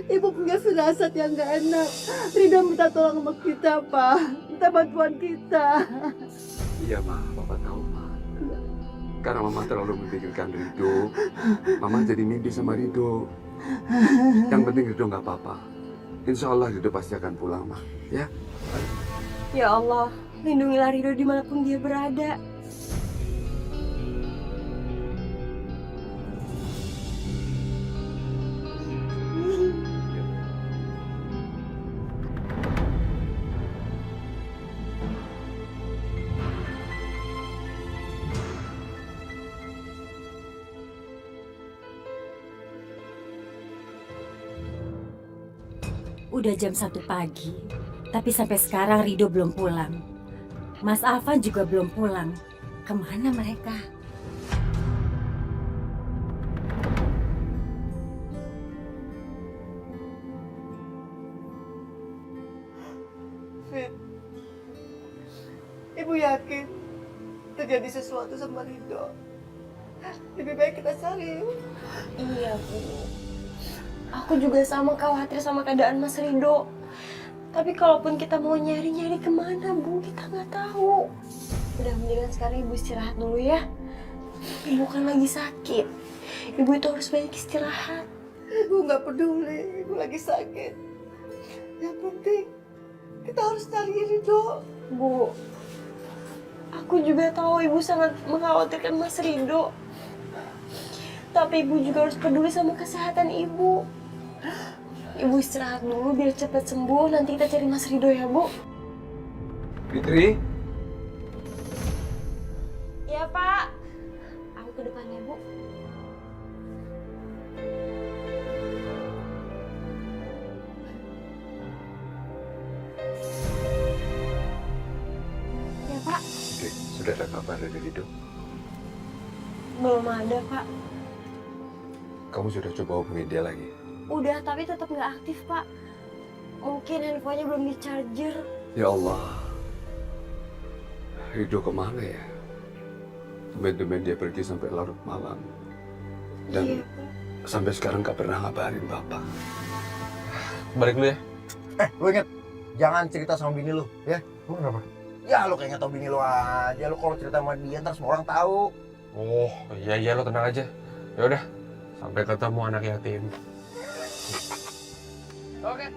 Ibu punya firasat yang gak enak. Ridho minta tolong sama kita, Pak. Minta bantuan kita. Iya, Ma. Papa tahu, Ma. Karena Mama terlalu memikirkan Ridho, Mama jadi mimpi sama Ridho. Yang penting Ridho nggak apa-apa. Insya Allah Ridho pasti akan pulang, Ma. Ya? Ya Allah, lindungilah Ridho dimanapun dia berada. Udah jam 1 pagi, tapi sampai sekarang Ridho belum pulang. Mas Afan juga belum pulang. Kemana mereka? Fit, Ibu yakin terjadi sesuatu sama Ridho. Lebih baik kita cari. Iya, Bu. Aku juga sama khawatir sama keadaan Mas Ridho. Tapi kalaupun kita mau nyari-nyari kemana, Bu, kita nggak tahu. Udah mendingan sekarang Ibu istirahat dulu ya. Ibu kan lagi sakit. Ibu itu harus banyak istirahat. Ibu nggak peduli, Ibu lagi sakit. Yang penting kita harus cari Ridho. Bu, aku juga tahu Ibu sangat mengkhawatirkan Mas Ridho. Tapi Ibu juga harus peduli sama kesehatan Ibu. Ibu istirahat dulu biar cepat sembuh. Nanti kita cari Mas Ridho ya, Bu. Fitri? Iya, Pak. Aku ke depan ya, Bu. Ya, Pak. Fitri, sudah ada kabar dari Ridho? Belum ada, Pak. Kamu sudah coba hubungi dia lagi? Udah, tapi tetap nggak aktif, Pak. Mungkin handphonenya belum di-charger. Ya Allah. Ridho kemana ya? Temen-temen dia pergi sampai larut malam. Dan Iya, Pak. sampai sekarang gak pernah ngabarin Bapak. Balik dulu ya. Lu inget, jangan cerita sama bini lu, ya? Lu kenapa? Ya lu kayak nggak tau bini lu aja, lu kalau cerita sama dia ntar semua orang tahu. Oh, iya lo tenang aja. Ya udah, sampai ketemu anak yatim. Oke.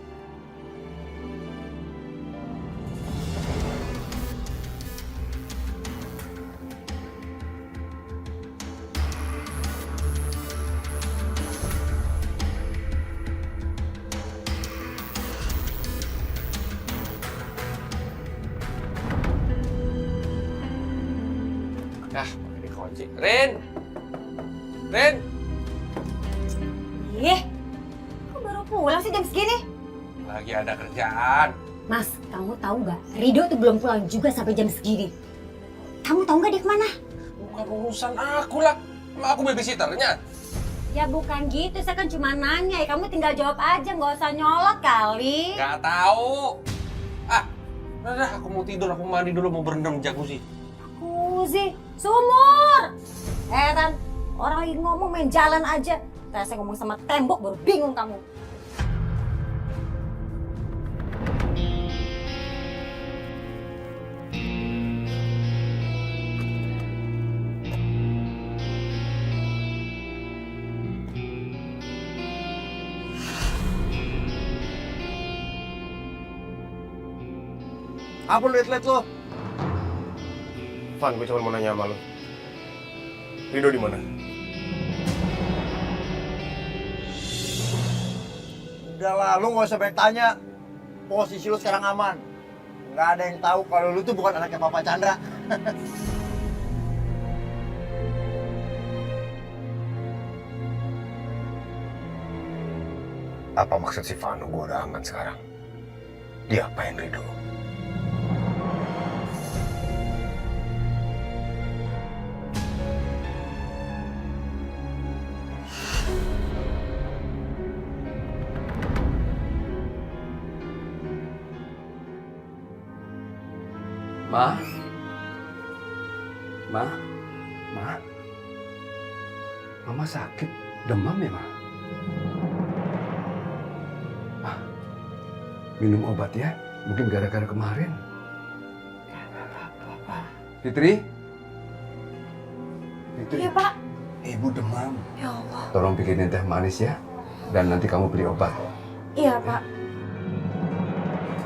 Ah, pakai dikunci. Rin! Rin! Ih, kok baru pulang sih jam segini? Lagi ada kerjaan. Mas, kamu tahu nggak? Ridho tuh belum pulang juga sampai jam segini. Kamu tahu nggak dia kemana? Bukan urusan aku lah. Emang aku babysitternya. Ya bukan gitu, saya kan cuma nanya. Ya, kamu tinggal jawab aja, nggak usah nyolot kali. Gak tahu. Ah, udah, aku mau tidur. Aku mandi dulu, mau berendam di jacuzzi. Kuzi, sumur. Tan, orang lagi ngomong main jalan aja. Tadi saya ngomong sama tembok baru bingung kamu. Apa lu liat-liat lu? Van, gue cuma mau nanya sama lo. Ridho di mana? Udah lah, lu nggak usah banyak tanya. Posisi lu sekarang aman. Nggak ada yang tahu kalau lu tuh bukan anaknya Papa Chandra. Apa maksud si Vanu gue udah aman sekarang? Dia apain Ridho? Ma? Ma? Ma? Mama sakit? Demam ya, Ma? minum obat ya. Mungkin gara-gara kemarin. Fitri? Fitri? Iya, Pak. Ibu demam. Ya Allah. Tolong bikinin teh manis ya. Dan nanti kamu beli obat. Iya, Pak.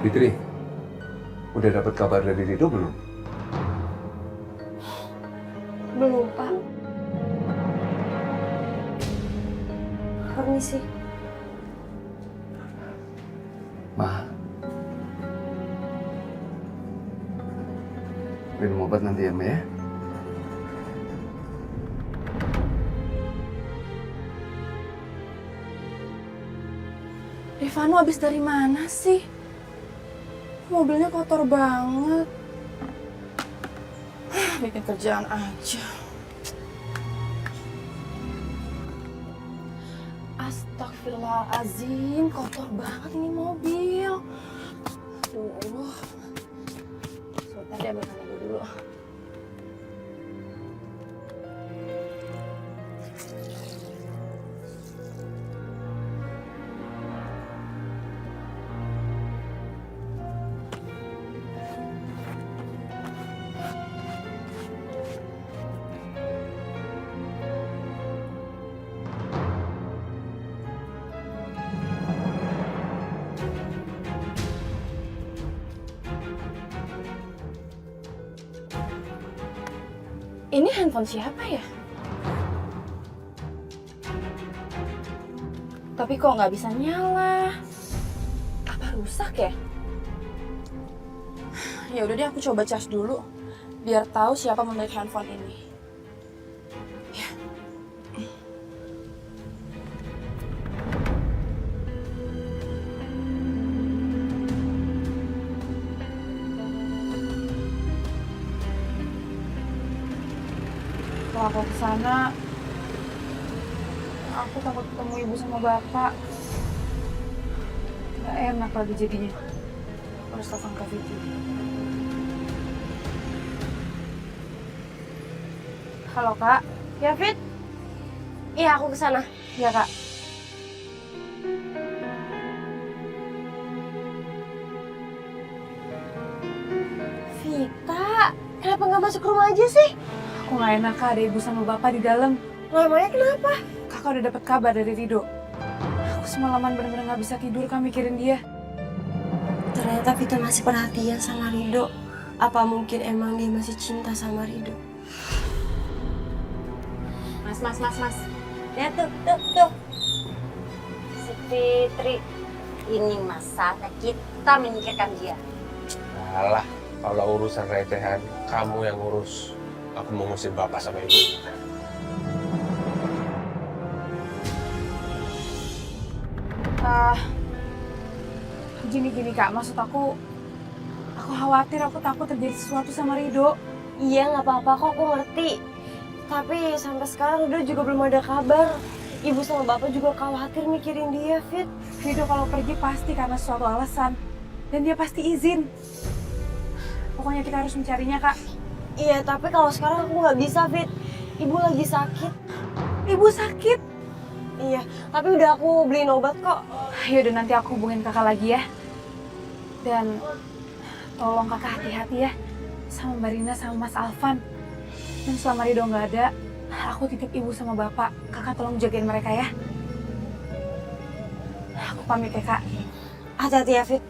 Fitri, udah dapat kabar dari Rido belum? Belum, Pak. Permisi. Ma. Minum obat nanti ya, Ma ya. Rifano habis dari mana sih? Mobilnya kotor banget. Bikin kerjaan aja. Astagfirullahaladzim, kotor banget ini mobil. Aduh. Sebentar deh, ambil handuk dulu. Ini handphone siapa ya? Tapi kok nggak bisa nyala? Apa rusak ya? Ya udah deh, aku coba cas dulu, biar tahu siapa pemilik handphone ini. Ya. Kalau aku kesana, aku takut ketemu ibu sama bapak. Gak enak lagi jadinya. Harus telepon Kak Vicky. Halo Kak. Ya, Fit? Iya, aku kesana. Ya Kak. Vita, kenapa nggak masuk rumah aja sih? Aku gak enak Kak, ada ibu sama bapak di dalam. Namanya kenapa? Kakak udah dapat kabar dari Rido. Aku semalaman benar-benar gak bisa tidur Kak mikirin dia. Ternyata Vita masih perhatian sama Rido. Apa mungkin emang dia masih cinta sama Rido? Mas. Ya tuh. Si Fitri. Ini mas saatnya kita menyingkirkan dia. Alah, kalau urusan recehan, kamu yang urus. Aku mau ngusir bapak sama ibu. Gini Kak, maksud aku khawatir, aku takut terjadi sesuatu sama Rido. Iya, nggak apa-apa kok, aku ngerti. Tapi sampai sekarang Rido juga belum ada kabar. Ibu sama bapak juga khawatir mikirin dia, Fit. Rido kalau pergi pasti karena suatu alasan. Dan dia pasti izin. Pokoknya kita harus mencarinya, Kak. Iya, tapi kalau sekarang aku nggak bisa, Fit. Ibu lagi sakit. Ibu sakit? Iya, tapi udah aku beliin obat kok. Yaudah, nanti aku hubungin kakak lagi ya. Dan tolong kakak hati-hati ya sama Mbak Rina sama Mas Alvan. Dan selama Rido nggak ada, aku titip ibu sama bapak. Kakak tolong jagain mereka ya. Aku pamit ya Kak. Hati-hati ya, Fit.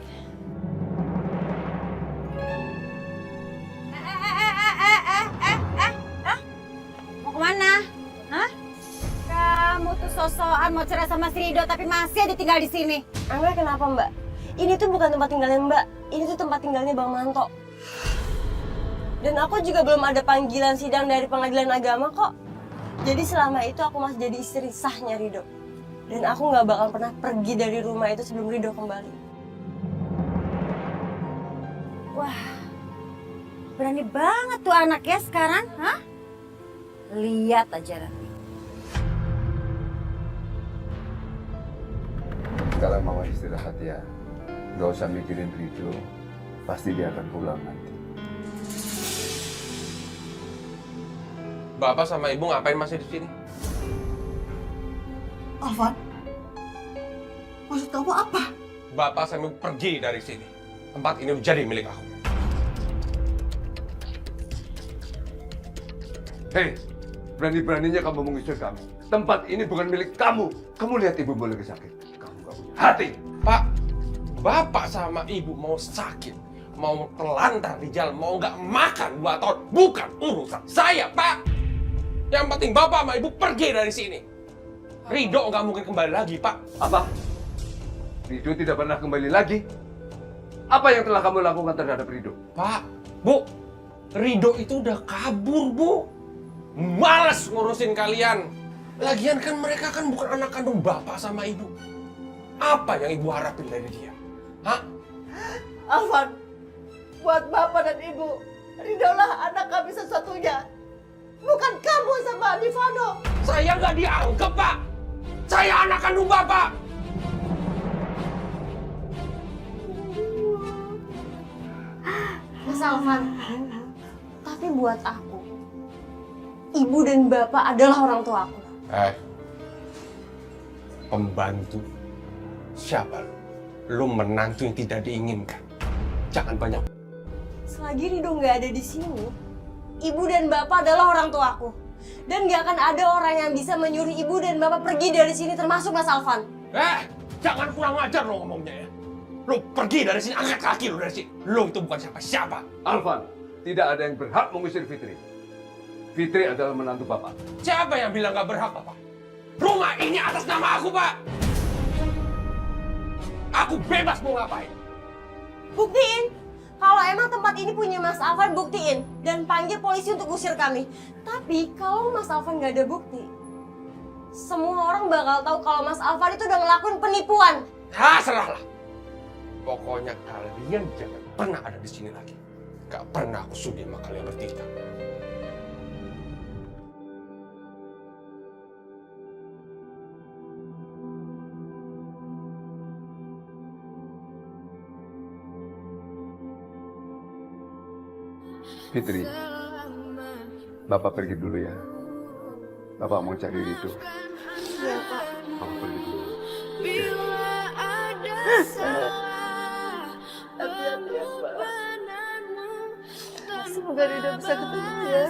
Mau kemana? Hah? Kamu tuh sosokan mau cerai sama si Rido tapi masih aja tinggal di sini. Emang kenapa, Mbak? Ini tuh bukan tempat tinggalnya Mbak. Ini tuh tempat tinggalnya Bang Manto. Dan aku juga belum ada panggilan sidang dari pengadilan agama kok. Jadi selama itu aku masih jadi istri sahnya Rido. Dan aku nggak bakal pernah pergi dari rumah itu sebelum Rido kembali. Wah, berani banget tuh anak ya sekarang, hah? Lihat aja nanti. Sekarang mama istirahat ya. Gak usah mikirin Rido. Pasti dia akan pulang nanti. Bapak sama ibu ngapain masih di sini? Alvan, maksud kamu apa? Bapak sama Ibu pergi dari sini. Tempat ini udah jadi milik aku. Hei, berani-beraninya kamu mengusir kami. Tempat ini bukan milik kamu. Kamu lihat ibu lagi sakit. Kamu gak punya hati. Pak, Bapak sama Ibu mau sakit, mau terlantar di jalan, mau nggak makan 2 tahun, bukan urusan saya, Pak. Yang penting Bapak sama Ibu pergi dari sini. Ridho nggak mungkin kembali lagi, Pak. Apa? Ridho tidak pernah kembali lagi? Apa yang telah kamu lakukan terhadap Ridho? Pak, Bu, Ridho itu udah kabur, Bu. Males ngurusin kalian. Lagian kan mereka kan bukan anak kandung Bapak sama Ibu. Apa yang Ibu harapin dari dia? Hah? Alvan, buat Bapak dan Ibu, Ridho lah anak kami satu-satunya. Bukan kamu sama Adivano. Saya nggak dianggap, Pak. Saya anak kandung Bapak. Mas Alvan, tapi buat aku, Ibu dan Bapak adalah orang tua aku. Pembantu? Siapa lu? Lu menantu yang tidak diinginkan. Jangan banyak. Selagi Ridho nggak ada di sini, Ibu dan Bapak adalah orang tua aku. Dan nggak akan ada orang yang bisa menyuruh Ibu dan Bapak pergi dari sini, termasuk Mas Alvan. Jangan kurang ajar lo ngomongnya ya. Lu pergi dari sini, angkat kaki lu dari sini. Lu itu bukan siapa-siapa. Alvan, tidak ada yang berhak mengusir Fitri. Fitri adalah menantu Bapak. Siapa yang bilang nggak berhak, Bapak? Rumah ini atas nama aku, Pak. Aku bebas mau ngapain. Buktiin. Kalau emang tempat ini punya Mas Alvan, buktiin. Dan panggil polisi untuk usir kami. Tapi kalau Mas Alvan nggak ada bukti, semua orang bakal tahu kalau Mas Alvan itu udah ngelakuin penipuan. Serahlah. Pokoknya kalian jangan pernah ada di sini lagi. Gak pernah aku sudi sama kalian bertiga. Fitri, Bapak pergi dulu ya. Bapak mau cari Ridho. Iya, Pak. Bapak pergi dulu. Semoga Ridho bisa ketemu ya.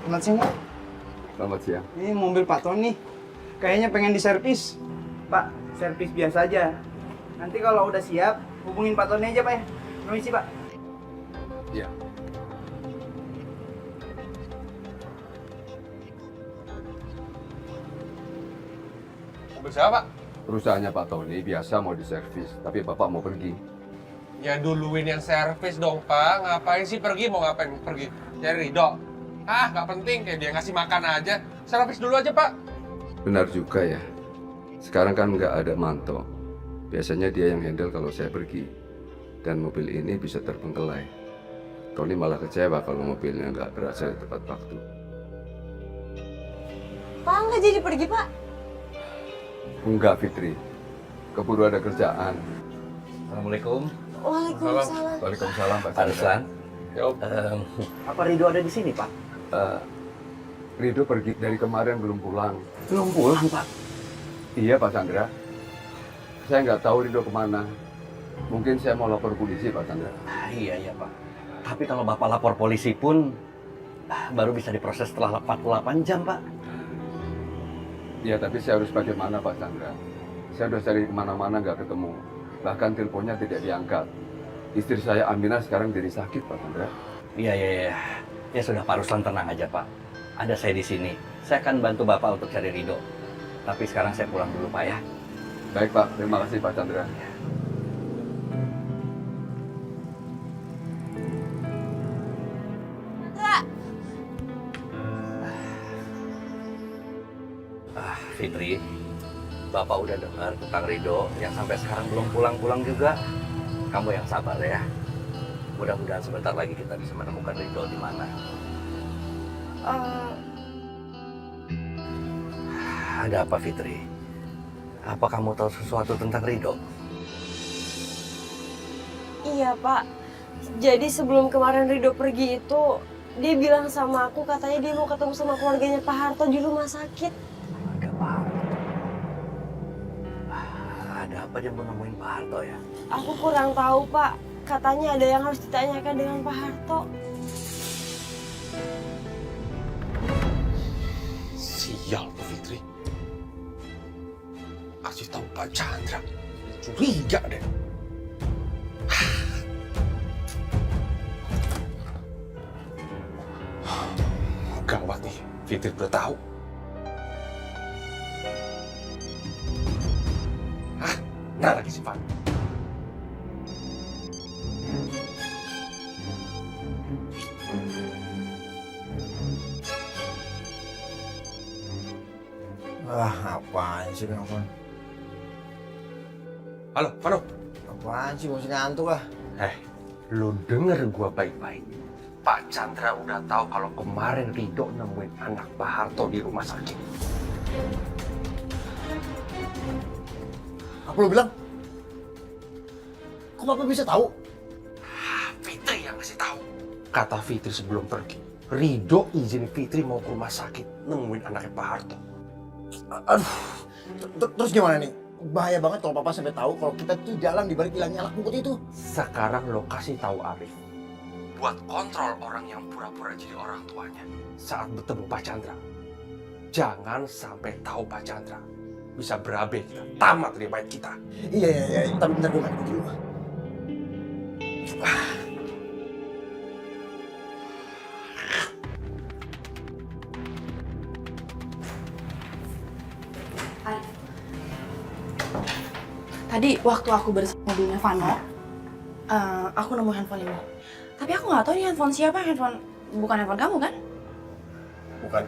Selamat siang, Pak. Selamat siang. Ini mobil Pak Tony. Kayaknya pengen diservis. Pak, servis biasa aja. Nanti kalau udah siap, hubungin Pak Tony aja, Pak ya. Permisi, Pak. Iya. Mobil siapa, Pak? Perusahaannya Pak Tony biasa mau diservis, tapi Bapak mau pergi. Ya duluin yang servis dong, Pak. Ngapain sih pergi? Mau ngapain pergi? Cari Ridho. Gak penting. Kayak dia ngasih makan aja. Servis dulu aja, Pak. Benar juga ya. Sekarang kan nggak ada Manto. Biasanya dia yang handle kalau saya pergi. Dan mobil ini bisa terbengkelai. Tony malah kecewa kalau mobilnya nggak berhasil tepat waktu. Pak nggak jadi pergi, Pak? Enggak, Fitri. Keburu ada kerjaan. Assalamualaikum. Waalaikumsalam. Waalaikumsalam, Pak Pak Ruslan. Apa Ridho ada di sini, Pak? Ridho pergi dari kemarin belum pulang. Belum pulang, Pak. Iya, Pak Chandra. Saya nggak tahu Ridho kemana. Mungkin saya mau lapor polisi, Pak Chandra. Iya, Pak. Tapi kalau Bapak lapor polisi pun baru bisa diproses setelah 48 jam, Pak. Ya, tapi saya harus bagaimana, Pak Chandra? Saya udah cari kemana-mana nggak ketemu. Bahkan teleponnya tidak diangkat. Istri saya Aminah sekarang jadi sakit, Pak Chandra. Iya. Ya sudah, Pak Ruslan, tenang aja, Pak. Ada saya di sini. Saya akan bantu Bapak untuk cari Ridho. Tapi sekarang saya pulang dulu, Pak ya. Baik, Pak. Terima kasih, Pak Chandra. Fitri, Bapak udah dengar tentang Ridho yang sampai sekarang belum pulang-pulang juga. Kamu yang sabar ya. Mudah-mudahan sebentar lagi kita bisa menemukan Ridho di mana. Ada apa, Fitri? Apa kamu tahu sesuatu tentang Ridho? Iya Pak, jadi sebelum kemarin Ridho pergi itu, dia bilang sama aku katanya dia mau ketemu sama keluarganya Pak Harto di rumah sakit. Ada Pak Harto. Ada apa dia mau nemuin Pak Harto ya? Aku kurang tahu Pak, katanya ada yang harus ditanyakan dengan Pak Harto. Sial Bu Fitri. Kasih tahu Pak Chandra. Curiga deh. Gawat nih, Fitri udah tahu. Hah? Nah lagi si Fan. Apaan sih nelfon? Halo, Fano. Apaan sih, masih ngantuk ah. Lu denger gua baik-baik. Pak Chandra udah tahu kalau kemarin Ridho nemuin anak Pak Harto di rumah sakit. Apa lu bilang? Kok Papa bisa tahu? Fitri yang ngasih tahu. Kata Fitri sebelum pergi, Ridho izin Fitri mau ke rumah sakit nemuin anaknya Pak Harto. Aduh, terus gimana nih? Bahaya banget kalau Papa sampai tahu kalau kita tuh jalan di balik hilangnya anak bungkut itu. Sekarang lo kasih tahu Arif buat kontrol orang yang pura-pura jadi orang tuanya saat bertemu Pak Chandra. Jangan sampai tahu Pak Chandra. Bisa berabe kita, tamat riwayat kita. Iya, tapi bentar gue mandi dulu. Tadi waktu aku bersama mobilnya Vano, aku nemu handphone ini. Tapi aku nggak tahu ini handphone siapa, bukan handphone kamu kan? Bukan.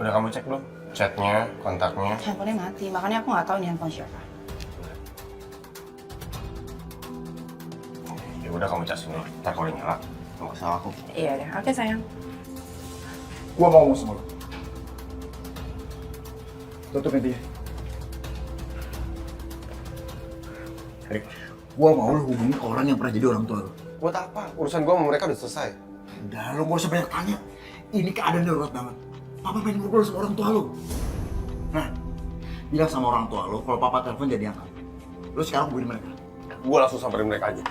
Udah kamu cek belum? Chatnya, kontaknya. Handphonenya mati, makanya aku nggak tahu ini handphone siapa. Ya udah kamu cas dulu. Ntar kalau nyala, nggak salah aku. Iya deh, oke sayang. Gua mau ngomong sama lu. Tutup intinya. Rick, gua mau lu hubungin orang yang pernah jadi orang tua lu. Buat apa? Urusan gua sama mereka udah selesai. Udah, lu gak usah banyak tanya. Ini keadaan darurat banget. Papa pengen ngobrol sama orang tua lu. Nah, bilang sama orang tua lu kalau Papa telepon jadi angkat. Lu sekarang hubungin mereka. Gua langsung samperin mereka aja.